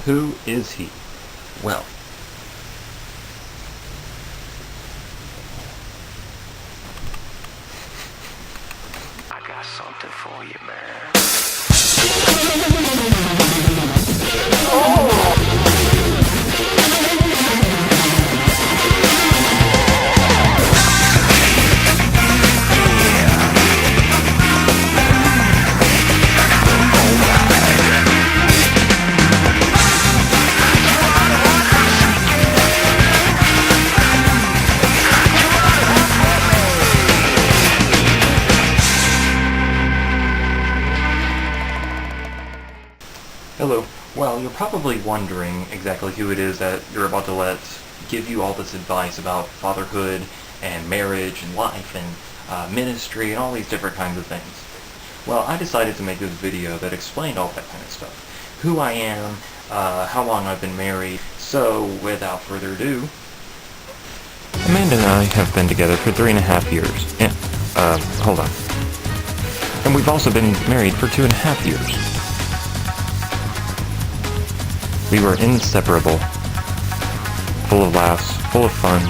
Who is he? Well, I got something for you, man. hello. Well, you're probably wondering exactly who it is that you're about to let give you all this advice about fatherhood and marriage and life and ministry and all these different kinds of things. Well, I decided to make this video that explained all that kind of stuff. Who I am, how long I've been married. So, without further ado, Amanda and I have been together for 3.5 years. And, hold on. And we've also been married for 2.5 years. We were inseparable, full of laughs, full of fun.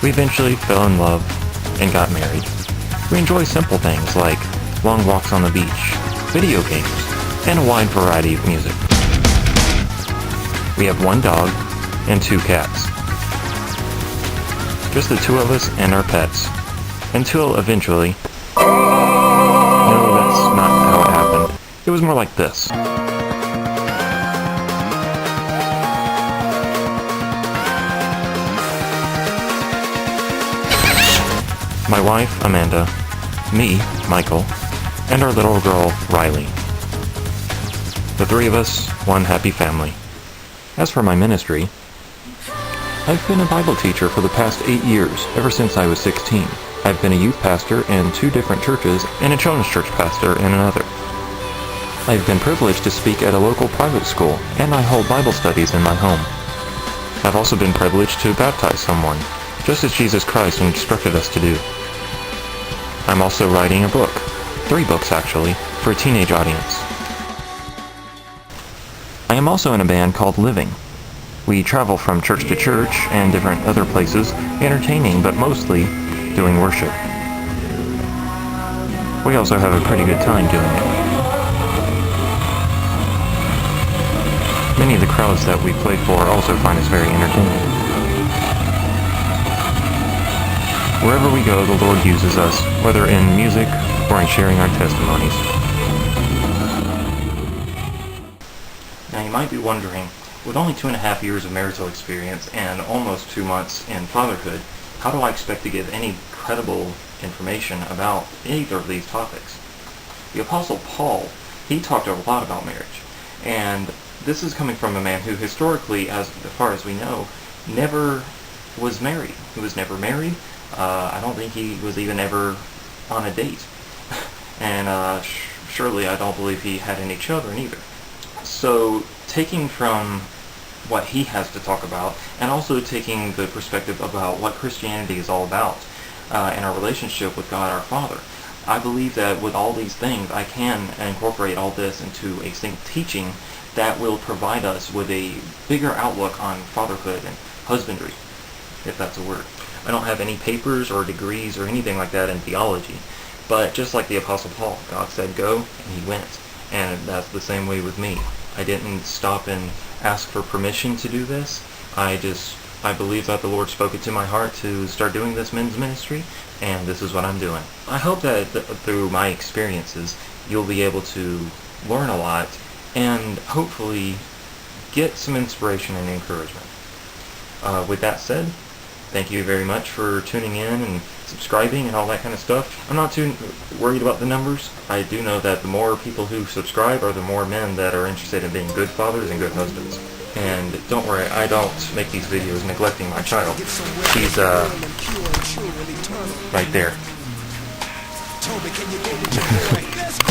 We eventually fell in love and got married. We enjoy simple things like long walks on the beach, video games, and a wide variety of music. We have 1 dog and 2 cats. Just the 2 of us and our pets. Until eventually... No, that's not how it happened. It was more like this. My wife, Amanda, me, Michael, and our little girl, Riley. The 3 of us, one happy family. As for my ministry, I've been a Bible teacher for the past 8 years, ever since I was 16. I've been a youth pastor in 2 different churches and a children's church pastor in another. I've been privileged to speak at a local private school, and I hold Bible studies in my home. I've also been privileged to baptize someone, just as Jesus Christ instructed us to do. I'm also writing a book, 3 books actually, for a teenage audience. I am also in a band called Living. We travel from church to church and different other places, entertaining but mostly doing worship. We also have a pretty good time doing it. Many of the crowds that we play for also find us very entertaining. Wherever we go, the Lord uses us, whether in music or in sharing our testimonies. Now you might be wondering, with only 2.5 years of marital experience and almost 2 months in fatherhood, how do I expect to give any credible information about either of these topics? The Apostle Paul, he talked a lot about marriage, and this is coming from a man who historically, as far as we know, never was married. He was never married. I don't think he was even ever on a date. And surely I don't believe he had any children either. So taking from what he has to talk about, and also taking the perspective about what Christianity is all about, and our relationship with God our Father, I believe that with all these things I can incorporate all this into a single teaching that will provide us with a bigger outlook on fatherhood and husbandry, if that's a word. I don't have any papers or degrees or anything like that in theology, but just like the Apostle Paul, God said go, and he went. And that's the same way with me. I didn't stop and ask for permission to do this. I believe that the Lord spoke it to my heart to start doing this men's ministry, and this is what I'm doing. I hope that through my experiences, you'll be able to learn a lot and hopefully get some inspiration and encouragement. With that said, thank you very much for tuning in and subscribing and all that kind of stuff. I'm not too worried about the numbers. I do know that the more people who subscribe are the more men that are interested in being good fathers and good husbands. And don't worry, I don't make these videos neglecting my child. She's, right there.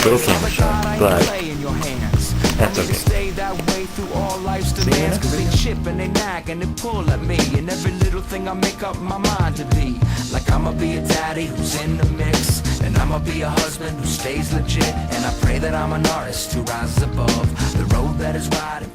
Little camera shot, but that's okay. See you next they chip and they nag and they pull at me, and every little thing I make up my mind to be. Like I'ma be a daddy who's in the mix, and I'ma be a husband who stays legit, and I pray that I'm an artist who rises above the road that is wide.